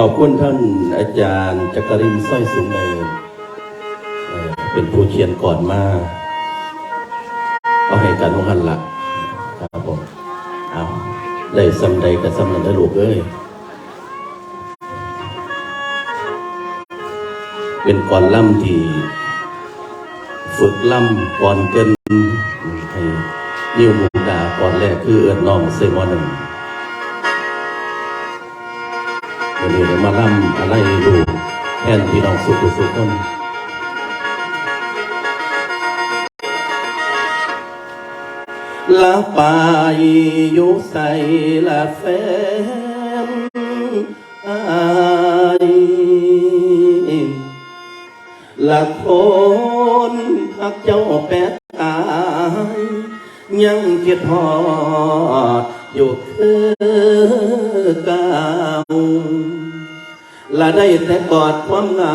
ขอบคุณท่านอาจารย์จักรินทร์สร้อยสูงเนินเป็นผู้เขียนก่อนมาเอาให้กันหันละครับผมเอาได้สำใดกับสำนั้นได้ลูกเอ้ยเป็นก่อนล่ำที่ฝึกล่ำก่อนเกินให้นิ้วมุกดาก่อนแรกคือเอิญน้องเซมอหนึ่งวันนี้เรามาล่ำอะไรดูแทนพี่น้องสุขคนละไปอยู่ใส่ละแฟนอายละคนหักเจ้าแปดตายยังคิดฮอดอยู่คือเก่าละได้แต่กอดความเหงา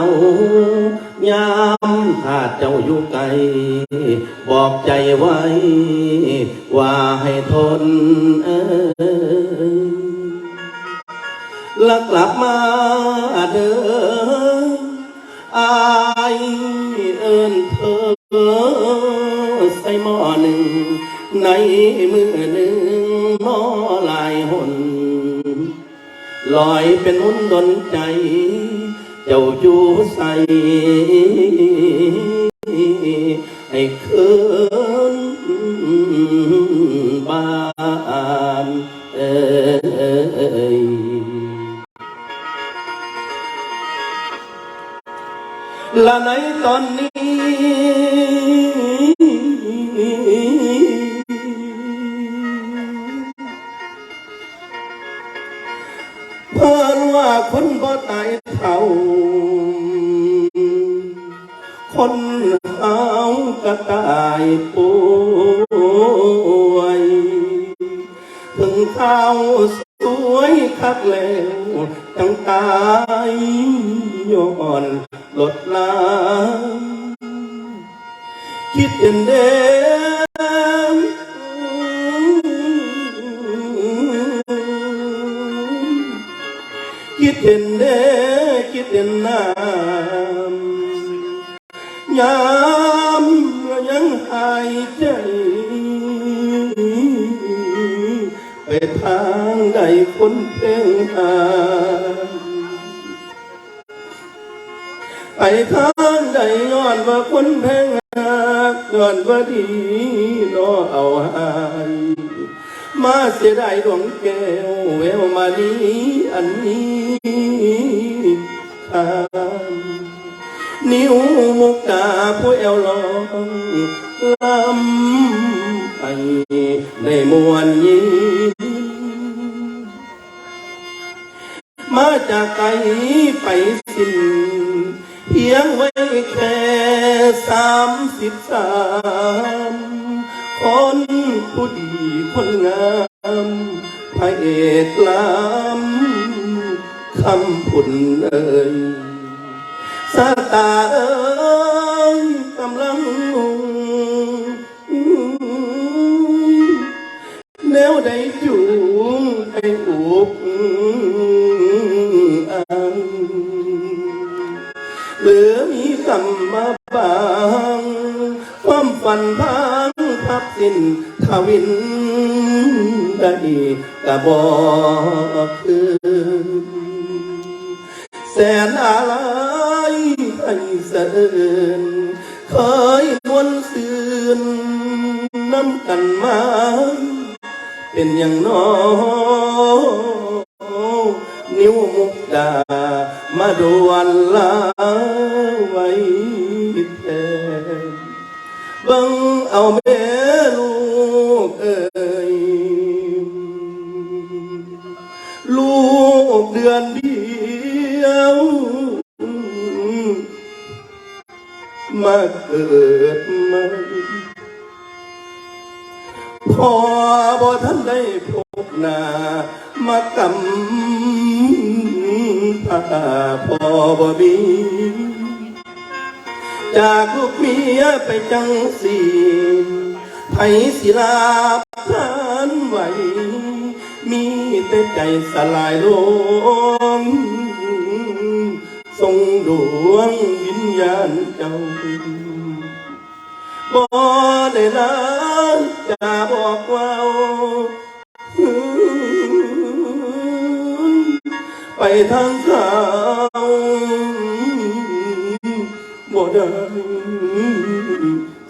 ยามถ้าเจ้าอยู่ไกลบอกใจไว้ว่าให้ทนละกลับมาเด้ออายเอิ้นเธอใส่หม้อหนึ่งในมือหนึ่งหม้อลายหนลอยเป็นหุ่นดนใจเจ้าอยู่ใส่ให้คืนบ้านและในตอนนี้เพิ่นว่าคนบ่ตายเท่าคนหาวก็ตายป่วยถึงข้าวสวยคักแล้วจังตายย้อนลดลาคิดเห็นเด้คิดเห็นเด้คิดเห็นน้ำยามยังหายใจไปทางใดคนเพ่งหาไปทางใดย้อนว่าคนแพงหักย้อนว่าดีน้อเอาหายมาเสียดายดวงแก้วแววมาลีอันนี้ข้ามนิ้วมุกตาผู้แอวลองลำไปในมวลยิ้มมาจากไกลไปสิ้นเพียงไว้แค่33คนผู้ดีคนงามพระเอกล้ำคำพุ่นเอ่ยสาตาเอ่ยกำลังแนวใดจูงให้อุกอังเหลือมีคำมาบางความฝันพังพับสิ้นทวินได้กะบอกคืนแสนอะไรให้เสื่นเคยมวนซื่นน้ำกันมาเป็นอย่างน้อนิ้วมุกดามาดวนลาไว้แทนเบิ่งเอาแม่ลูกเอ่ยลูกเดือนเดียวมาเกิดใหม่พอบ่ทันได้พบหน้ามากำพาพอบ่มีจากลูกเมียไปจังสีไผศิลาทานไหวมีแต่ใจสลายลง วงวิญญาณเจ้าบ่ได้ลาจะบอกว่าไปทางเขาบ่ได้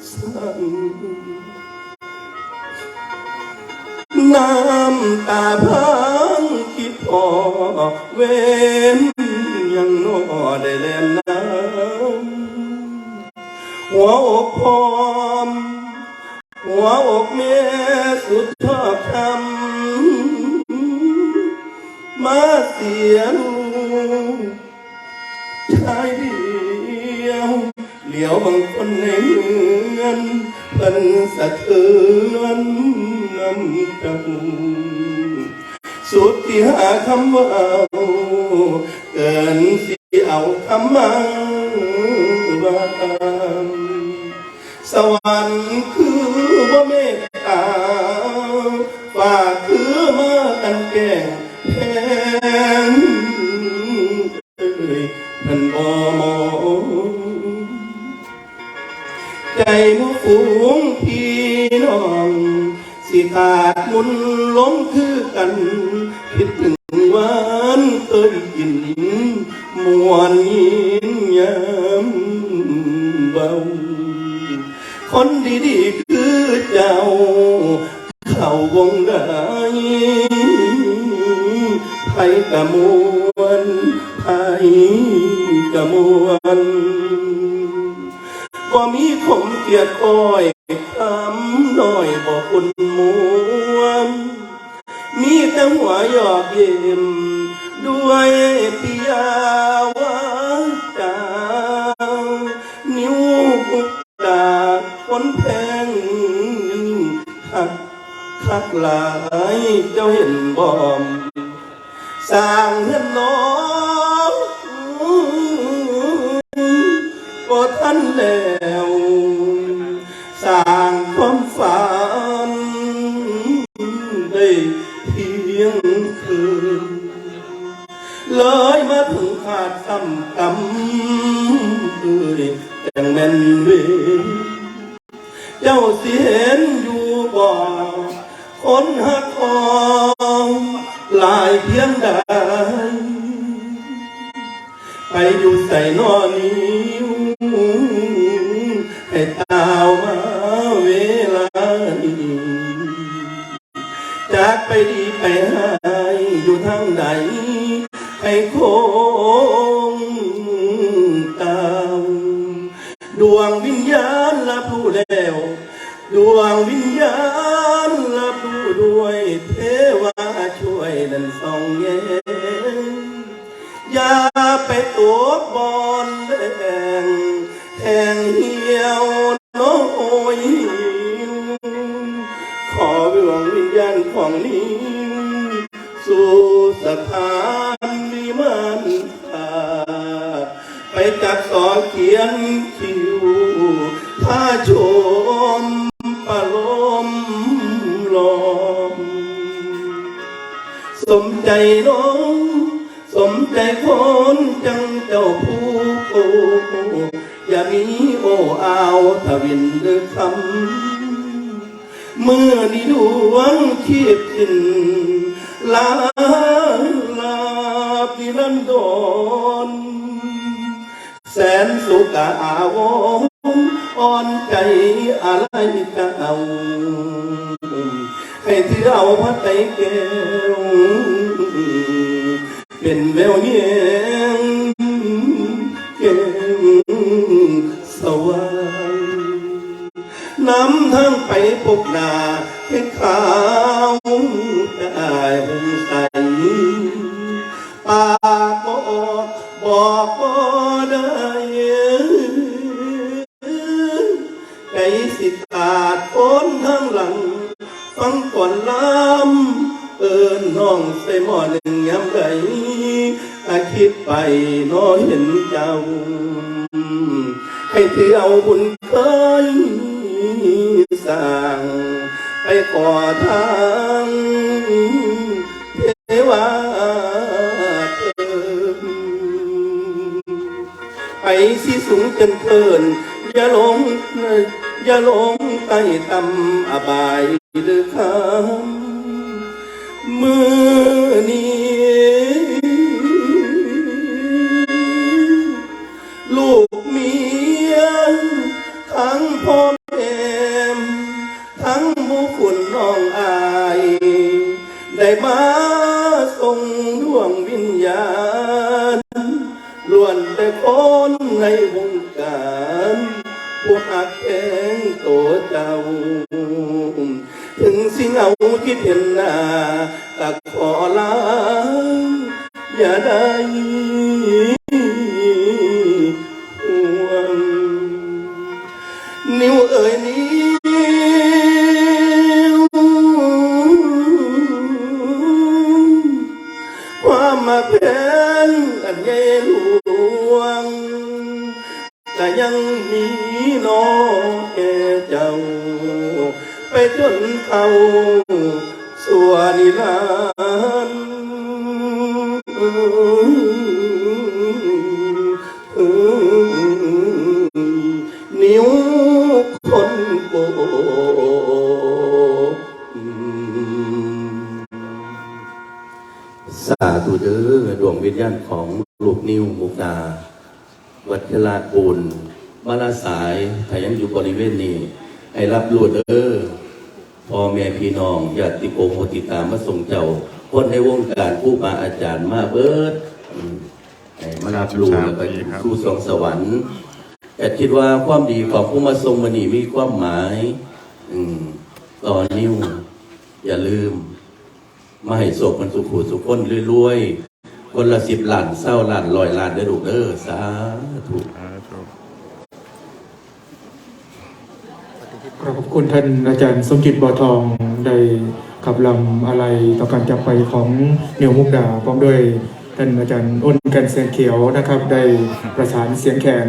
สั่งน้ำตาพังคิดพอเว้นยังนอได้แลมน้ำหัวอกพร้อมหัวอกแม่สุดชอบทำมาเสียลูกชายเดียวเหลียวบางคนในเมืองเพิ่นสะเทือนน้ำเจ้าสุดที่หาคำว่าเกินสิเอาคำมาว่าสวรรค์คือว่าเมตตาฝากคือมากันแก่งแพงท่านบ่มองใจมุฝูงพี่น้องสิขาดมุนล้มคือกันคิดถึงวันเคยกินมวนยินยามเบาคนดีๆคือเจ้าเข้าวงได้ไผกะมวนไผกะมวนก็มีขมเกียดก้อยคำน้อยบอกคุณมวนมีแต่หัวหยอกเย็มด้วยปิยาวาจานิ้วดาคนแพงคักหลายเจ้าเห็นบ่สร้างเฮือนน้องก็ท่านแล้วสร้างความฝันได้เพียงคืนเลยมาถึงขาดซ้ำกำจังแม่นเวเจ้าสิเห็นอยู่บ่คนหักคองหลายเพียงใดไปอยู่ใส่นอนิ้วให้ตาวมาเวลาจากไปดีไปหายอยู่ทางใดให้คงตามดวงวิญญาณรับรู้แล้วดวงวิญญาณรับรู้ด้วยเทวาช่วยดันส่องแยงอย่าไปตัวบอนแดงแห่งเหี่ยวน้อยขอดวงวิญญาณของนี้สู่สถานวิมานฟ้าไปจับสอเขียนคิวถ้าชมปะลมลมสมใจน้องสมใจคนจังเจ้าผู้โอ้อย่ามีโอ้อาวทวินเดือคำเมื่อนี้ดวงขีดกินลาพิรันดรแสนสุขอาวรอ่อนใจอะไรเก่าให้ที่เราพัดใจแก้วเป็นแววเยียงเก่งสว่างนำทางไปพบหน้าให้ขาวได้ห่มใสปากบอกบ่ได้ใจสิขาดคนทั้งหลังฟังก่อนลำเอิญน้องใส่หม้อหนึ่งยำใดคิดไปน้อเห็นเจ้าให้ถือเอาบุญเคยสร้างไปขอทางเทวา ไปสิสูงจนเกินอย่าลงอย่าลงใต้ต่ำอบายหรือคำมือนี้ลูกเมียทั้งพ่อแม่ทั้งหมู่คุณน้องอายได้มาส่งดวงวิญญาณล้วนแต่คนในวงการผู้หักแพงตัวเจ้าถึงสิเหงาคิดเห็นหน้าก็ขอลาอย่าได้ห่วงนิ้วเอ๋ยนิ้วความมาแพงอันใหญ่หลวงแต่ยังมีน้องแก่เจ้าไปจนเขาสัวนิรันดร์นิ้วคนโกสาธุเด้อดวงวิญญาณของลูกนิ้วมุกดาวัชราปูนมาลาสายถ้ายังอยู่บริเวณนี้ให้รับรู้เด้อพ่อแม่พี่น้องญาติโกโหติตามมาส่งเจ้าคนในวงการผู้มาอาจารย์มาเบิดให้มารับรู้แล้วก็สู่สวงสวรรค์แต่คิดว่าความดีของผู้มาทรงมณีมีความหมายต่อนิ้วอย่าลืมมาให้โศกมันสุขุสุขคนรวยๆคนละ10 ล้าน20 ล้าน100 ล้านได้ลูกเด้อสาธุขอบคุณท่านอาจารย์สมจิตบ่อทองได้ขับลำอะไรต่อการจากไปของเหนียวมุกดาพร้อมด้วยท่านอาจารย์อ้นกันเสียงเขียวนะครับได้ประสานเสียงแคน